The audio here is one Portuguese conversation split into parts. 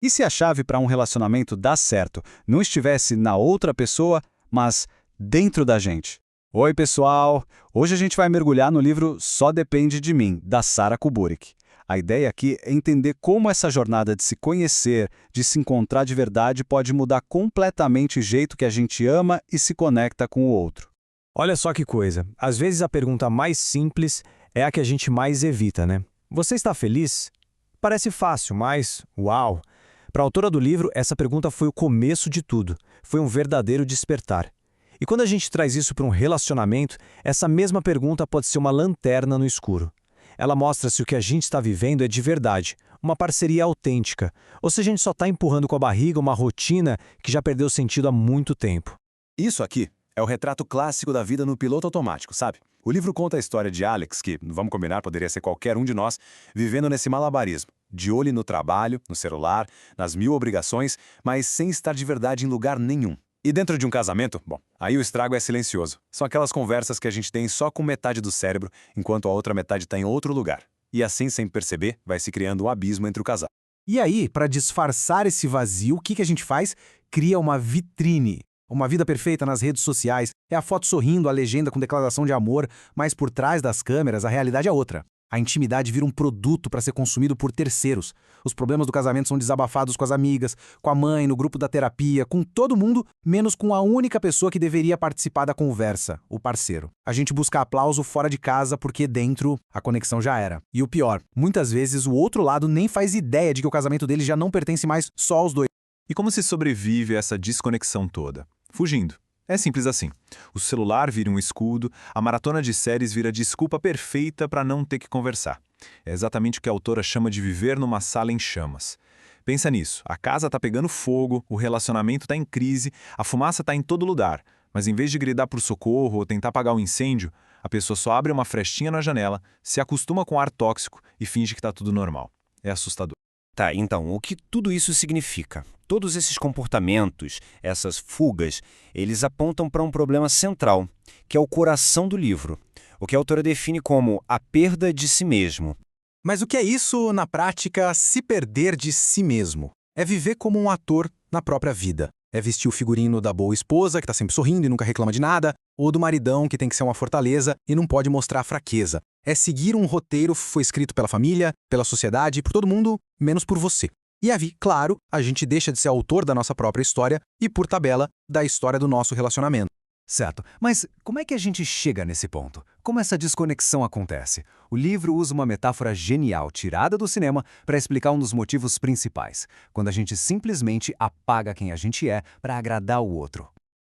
E se a chave para um relacionamento dar certo não estivesse na outra pessoa, mas dentro da gente? Oi, pessoal! Hoje a gente vai mergulhar no livro Só Depende de Mim, da Sarah Kuburik. A ideia aqui é entender como essa jornada de se conhecer, de se encontrar de verdade, pode mudar completamente o jeito que a gente ama e se conecta com o outro. Olha só que coisa. Às vezes a pergunta mais simples é a que a gente mais evita, né? Você está feliz? Parece fácil, mas, uau! Para a autora do livro, essa pergunta foi o começo de tudo. Foi um verdadeiro despertar. E quando a gente traz isso para um relacionamento, essa mesma pergunta pode ser uma lanterna no escuro. Ela mostra se o que a gente está vivendo é de verdade, uma parceria autêntica, ou se a gente só está empurrando com a barriga uma rotina que já perdeu sentido há muito tempo. Isso aqui é o retrato clássico da vida no piloto automático, sabe? O livro conta a história de Alex, que, vamos combinar, poderia ser qualquer um de nós, vivendo nesse malabarismo, de olho no trabalho, no celular, nas mil obrigações, mas sem estar de verdade em lugar nenhum. E dentro de um casamento, bom, aí o estrago é silencioso. São aquelas conversas que a gente tem só com metade do cérebro, enquanto a outra metade está em outro lugar. E assim, sem perceber, vai se criando um abismo entre o casal. E aí, para disfarçar esse vazio, o que a gente faz? Cria uma vitrine. Uma vida perfeita nas redes sociais é a foto sorrindo, a legenda com declaração de amor, mas por trás das câmeras a realidade é outra. A intimidade vira um produto para ser consumido por terceiros. Os problemas do casamento são desabafados com as amigas, com a mãe, no grupo da terapia, com todo mundo, menos com a única pessoa que deveria participar da conversa, o parceiro. A gente busca aplauso fora de casa porque dentro a conexão já era. E o pior, muitas vezes o outro lado nem faz ideia de que o casamento dele já não pertence mais só aos dois. E como se sobrevive a essa desconexão toda? Fugindo. É simples assim. O celular vira um escudo, a maratona de séries vira desculpa perfeita para não ter que conversar. É exatamente o que a autora chama de viver numa sala em chamas. Pensa nisso, a casa está pegando fogo, o relacionamento está em crise, a fumaça está em todo lugar, mas em vez de gritar por socorro ou tentar apagar o incêndio, a pessoa só abre uma frestinha na janela, se acostuma com o ar tóxico e finge que está tudo normal. É assustador. Tá, então, o que tudo isso significa? Todos esses comportamentos, essas fugas, eles apontam para um problema central, que é o coração do livro, o que a autora define como a perda de si mesmo. Mas o que é isso, na prática, se perder de si mesmo? É viver como um ator na própria vida. É vestir o figurino da boa esposa, que está sempre sorrindo e nunca reclama de nada, ou do maridão, que tem que ser uma fortaleza e não pode mostrar fraqueza. É seguir um roteiro que foi escrito pela família, pela sociedade, por todo mundo, menos por você. E aí, claro, a gente deixa de ser autor da nossa própria história e, por tabela, da história do nosso relacionamento. Certo, mas como é que a gente chega nesse ponto? Como essa desconexão acontece? O livro usa uma metáfora genial, tirada do cinema, para explicar um dos motivos principais, quando a gente simplesmente apaga quem a gente é para agradar o outro.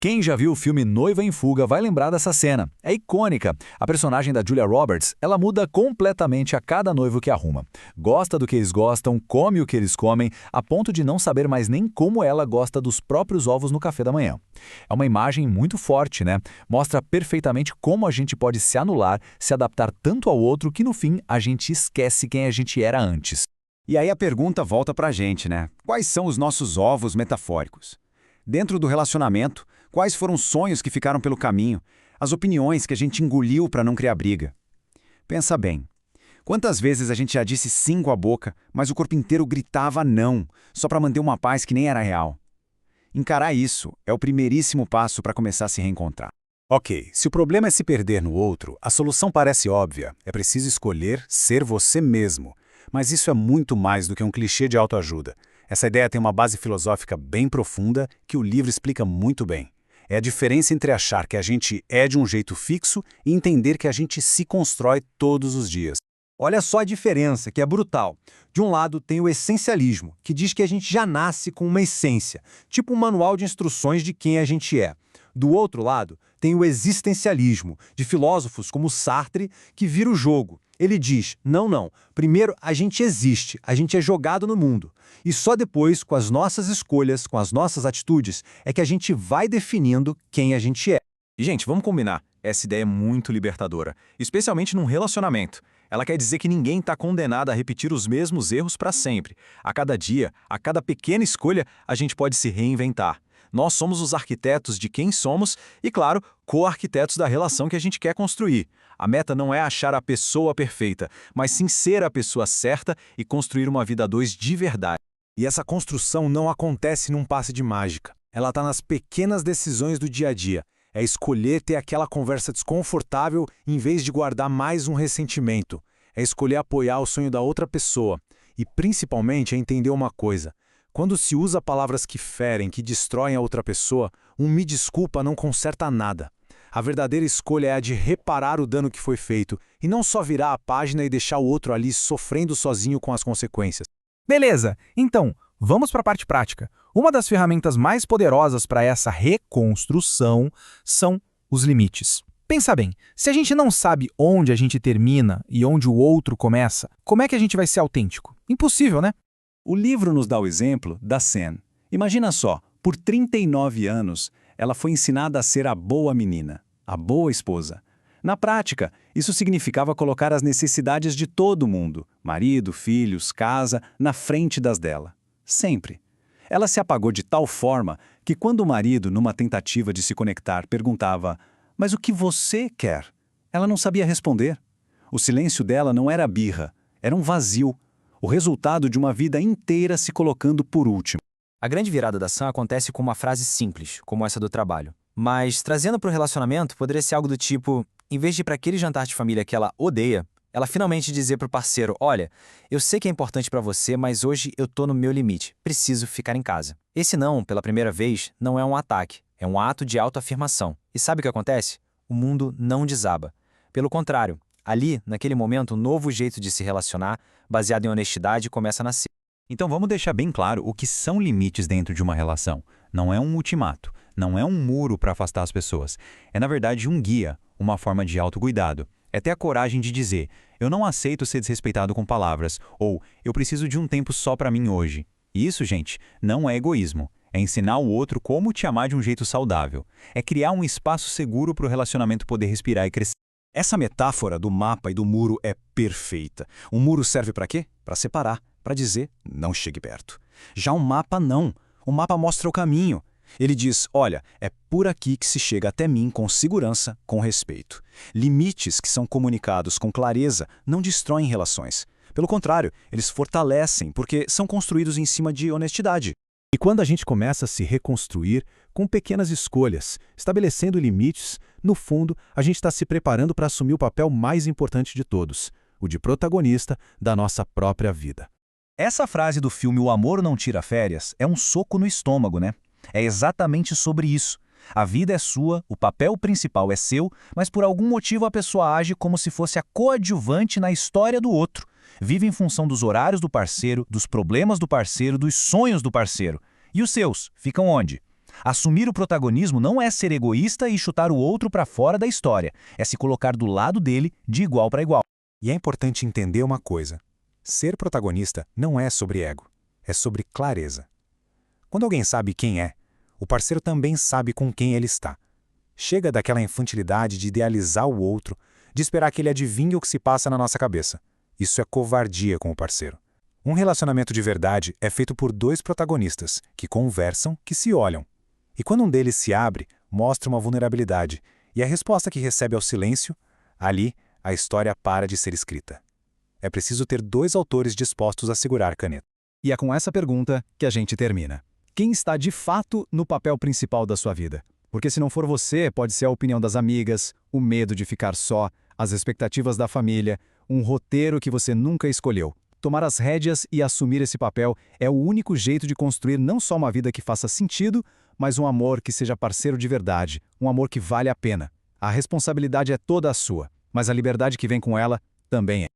Quem já viu o filme Noiva em Fuga vai lembrar dessa cena. É icônica. A personagem da Julia Roberts, ela muda completamente a cada noivo que arruma. Gosta do que eles gostam, come o que eles comem, a ponto de não saber mais nem como ela gosta dos próprios ovos no café da manhã. É uma imagem muito forte, né? Mostra perfeitamente como a gente pode se anular, se adaptar tanto ao outro que no fim a gente esquece quem a gente era antes. E aí a pergunta volta pra gente, né? Quais são os nossos ovos metafóricos? Dentro do relacionamento, quais foram os sonhos que ficaram pelo caminho, as opiniões que a gente engoliu para não criar briga? Pensa bem, quantas vezes a gente já disse sim com a boca, mas o corpo inteiro gritava não, só para manter uma paz que nem era real? Encarar isso é o primeiríssimo passo para começar a se reencontrar. Ok, se o problema é se perder no outro, a solução parece óbvia. É preciso escolher ser você mesmo. Mas isso é muito mais do que um clichê de autoajuda. Essa ideia tem uma base filosófica bem profunda que o livro explica muito bem. É a diferença entre achar que a gente é de um jeito fixo e entender que a gente se constrói todos os dias. Olha só a diferença, que é brutal. De um lado tem o essencialismo, que diz que a gente já nasce com uma essência, tipo um manual de instruções de quem a gente é. Do outro lado, tem o existencialismo, de filósofos como Sartre, que vira o jogo. Ele diz, não, primeiro a gente existe, a gente é jogado no mundo. E só depois, com as nossas escolhas, com as nossas atitudes, é que a gente vai definindo quem a gente é. E, gente, vamos combinar. Essa ideia é muito libertadora, especialmente num relacionamento. Ela quer dizer que ninguém está condenado a repetir os mesmos erros para sempre. A cada dia, a cada pequena escolha, a gente pode se reinventar. Nós somos os arquitetos de quem somos e, claro, co-arquitetos da relação que a gente quer construir. A meta não é achar a pessoa perfeita, mas sim ser a pessoa certa e construir uma vida a dois de verdade. E essa construção não acontece num passe de mágica. Ela está nas pequenas decisões do dia a dia. É escolher ter aquela conversa desconfortável em vez de guardar mais um ressentimento. É escolher apoiar o sonho da outra pessoa. E principalmente é entender uma coisa. Quando se usa palavras que ferem, que destroem a outra pessoa, um me desculpa não conserta nada. A verdadeira escolha é a de reparar o dano que foi feito e não só virar a página e deixar o outro ali sofrendo sozinho com as consequências. Beleza, então, vamos para a parte prática. Uma das ferramentas mais poderosas para essa reconstrução são os limites. Pensa bem, se a gente não sabe onde a gente termina e onde o outro começa, como é que a gente vai ser autêntico? Impossível, né? O livro nos dá o exemplo da Sen. Imagina só, por 39 anos, ela foi ensinada a ser a boa menina, a boa esposa. Na prática, isso significava colocar as necessidades de todo mundo, marido, filhos, casa, na frente das dela. Sempre. Ela se apagou de tal forma que quando o marido, numa tentativa de se conectar, perguntava: "Mas o que você quer?", ela não sabia responder. O silêncio dela não era birra, era um vazio, o resultado de uma vida inteira se colocando por último. A grande virada da Sam acontece com uma frase simples, como essa do trabalho. Mas, trazendo para o relacionamento, poderia ser algo do tipo, em vez de ir para aquele jantar de família que ela odeia, ela finalmente dizer para o parceiro: "Olha, eu sei que é importante para você, mas hoje eu tô no meu limite, preciso ficar em casa." Esse não, pela primeira vez, não é um ataque, é um ato de autoafirmação. E sabe o que acontece? O mundo não desaba. Pelo contrário, ali, naquele momento, um novo jeito de se relacionar, baseado em honestidade, começa a nascer. Então vamos deixar bem claro o que são limites dentro de uma relação. Não é um ultimato, não é um muro para afastar as pessoas. É, na verdade, um guia, uma forma de autocuidado. É ter a coragem de dizer: "Eu não aceito ser desrespeitado com palavras", ou "Eu preciso de um tempo só para mim hoje." E isso, gente, não é egoísmo. É ensinar o outro como te amar de um jeito saudável. É criar um espaço seguro para o relacionamento poder respirar e crescer. Essa metáfora do mapa e do muro é perfeita. Um muro serve para quê? Para separar, para dizer: não chegue perto. Já um mapa não. O mapa mostra o caminho. Ele diz: olha, é por aqui que se chega até mim com segurança, com respeito. Limites que são comunicados com clareza não destroem relações. Pelo contrário, eles fortalecem porque são construídos em cima de honestidade. E quando a gente começa a se reconstruir com pequenas escolhas, estabelecendo limites, no fundo, a gente está se preparando para assumir o papel mais importante de todos, o de protagonista da nossa própria vida. Essa frase do filme O Amor Não Tira Férias é um soco no estômago, né? É exatamente sobre isso. A vida é sua, o papel principal é seu, mas por algum motivo a pessoa age como se fosse a coadjuvante na história do outro. Vive em função dos horários do parceiro, dos problemas do parceiro, dos sonhos do parceiro. E os seus ficam onde? Assumir o protagonismo não é ser egoísta e chutar o outro para fora da história. É se colocar do lado dele de igual para igual. E é importante entender uma coisa. Ser protagonista não é sobre ego, é sobre clareza. Quando alguém sabe quem é, o parceiro também sabe com quem ele está. Chega daquela infantilidade de idealizar o outro, de esperar que ele adivinhe o que se passa na nossa cabeça. Isso é covardia com o parceiro. Um relacionamento de verdade é feito por dois protagonistas, que conversam, que se olham. E quando um deles se abre, mostra uma vulnerabilidade, e a resposta que recebe é o silêncio, ali a história para de ser escrita. É preciso ter dois autores dispostos a segurar a caneta. E é com essa pergunta que a gente termina. Quem está de fato no papel principal da sua vida? Porque se não for você, pode ser a opinião das amigas, o medo de ficar só, as expectativas da família, um roteiro que você nunca escolheu. Tomar as rédeas e assumir esse papel é o único jeito de construir não só uma vida que faça sentido, mas um amor que seja parceiro de verdade, um amor que vale a pena. A responsabilidade é toda a sua, mas a liberdade que vem com ela também é.